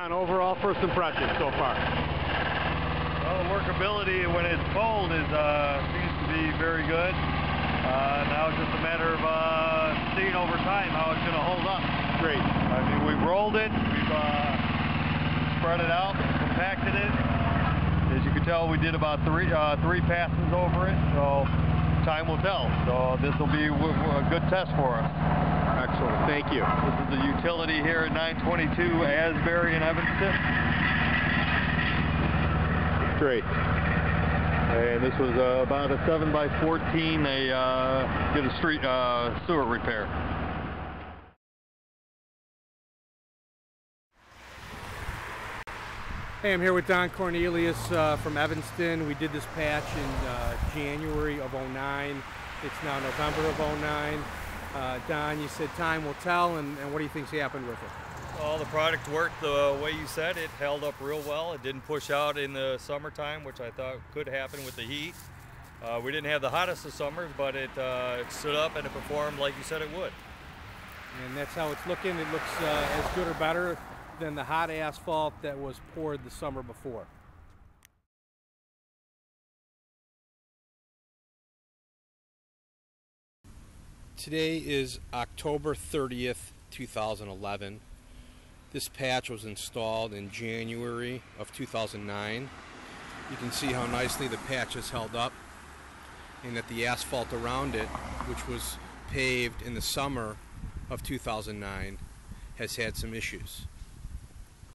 Don, overall first impressions so far? Well, the workability when it's cold is seems to be very good. Now it's just a matter of seeing over time how it's going to hold up. Great. I mean, we've rolled it, we've spread it out, compacted it. As you can tell, we did about three passes over it, so time will tell. So this will be a good test for us. Excellent. Thank you. This is the utility here at 922 Asbury in Evanston. Great. And this was about a 7x14. They did a street sewer repair. Hey, I'm here with Don Cornelius from Evanston. We did this patch in January of '09. It's now November of '09. Don, you said time will tell, and what do you think's happened with it? Well, the product worked the way you said. It held up real well. It didn't push out in the summertime, which I thought could happen with the heat. We didn't have the hottest of summers, but it stood up and it performed like you said it would. And that's how it's looking. It looks as good or better than the hot asphalt that was poured the summer before. Today is October 30th, 2011. This patch was installed in January of 2009. You can see how nicely the patch is held up and that the asphalt around it, which was paved in the summer of 2009, has had some issues.